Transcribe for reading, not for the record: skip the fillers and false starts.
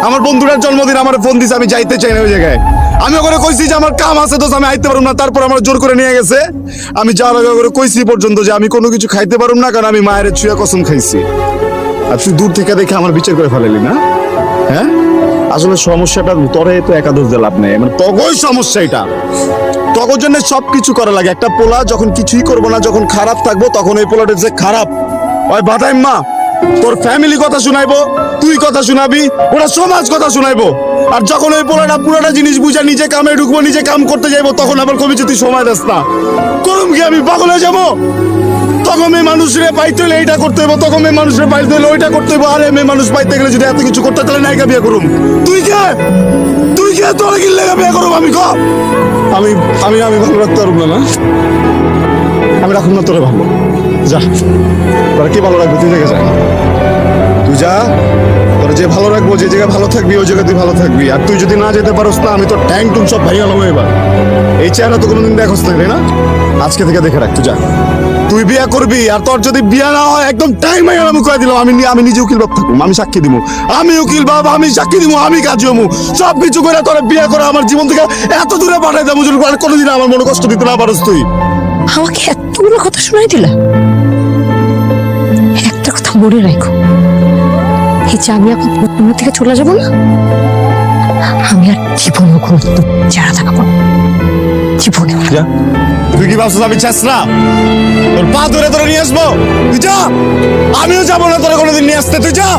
আমার বন্ধুটার জন্মদিন আমার ফোন দিছে, আমি যাইতে চাই না ওই জায়গায়। আমি ওখানে কইছি যে আমার কাম আছে, তো আমি আইতে পারুম না, তারপর আমার জোর করে নিয়ে গেছে। আমি যাওয়ার আগে করে কইছি পর্যন্ত যে আমি কোনো কিছু খাইতে পারুম না, কারণ আমি মায়ের ছুঁয়া কসম খাইছি। আর তুই দূর থেকে দেখে আমার বিচার করে ফেলালি না? হ্যাঁ, আসলে সমস্যাটা তোরে তো একাদশ দিয়ে লাভ নেই, মানে তগই সমস্যা এটা। তগর জন্য সবকিছু করা লাগে। একটা পোলা যখন কিছুই করবো না, যখন খারাপ থাকবো, তখন এই পোলাটা যে খারাপ ওই বাদাই মা তোর ফ্যামিলি কথা শুনাইবো, তুই কথা শুনাবি, ওরা সমাজ কথা শুনাইবো। আর যখন ওই পোলাটা পুরোটা জিনিস বুঝা নিজে কামে ঢুকবো, নিজে কাম করতে যাইবো, তখন আবার কবি যে তুই সময় দাস না, করুম কি আমি পাগল হয়ে যাবো? তখন মেয়ে মানুষরে পাইতে হলে এইটা করতে হইব, তখন মেয়ে মানুষরে পাইতে হলে ওইটা করতে হইব। আরে মেয়ে মানুষ পাইতে গেলে যদি এত কিছু করতে, তাহলে নায়িকা বিয়ে করুম। তুই কে তোরা কি লেগা বিয়ে করুম? আমি ক আমি আমি আমি ভালো রাখতে পারবো না। আমি রাখুন না তোরে ভালো। যা, তোরা কি ভালো রাখবো, তুই দেখে যা। তুই যা, তোরা যে ভালো রাখবো, যে জায়গায় ভালো থাকবি ওই জায়গায় তুই ভালো থাকবি। আর তুই যদি না যেতে পারোস না, আমি তোর ট্যাঙ্ক টুম সব ভাইয়া নেবো এবার। এই চেহারা তো কোনোদিন দেখোস না, তাই না? আজকে থেকে দেখে রাখ। তুই যা, তুই বিয়া করবি, আর তোর যদি বিয়া না হয় একদম টাইম আমি কয়ে দিলাম, আমি নিজে উকিল বাপ থাকুম, আমি সাক্ষী দিব, আমি উকিল বাপ, আমি সাক্ষী দিব, আমি কাজ হবো, সব কিছু করে তোরা বিয়া করে আমার জীবন থেকে এত দূরে পাঠাই দেবো, যদি কোনোদিন আমার মনে কষ্ট দিতে না পারোস তুই। আমাকে এতগুলো কথা শোনাই দিলা। একটা কথা মনে রাখো, এই যে আমি এখন তোমার থেকে চলে যাবো না, আমি আর জীবনে কোনো যারা থাকবো না, জীবনে। তুই কি ভাবছিস আমি চেষ্টা তোর পা ধরে নিয়ে আসবো? তুই যা, আমিও যাবো না তোরা কোনোদিন নিয়ে আসতে। তুই যা।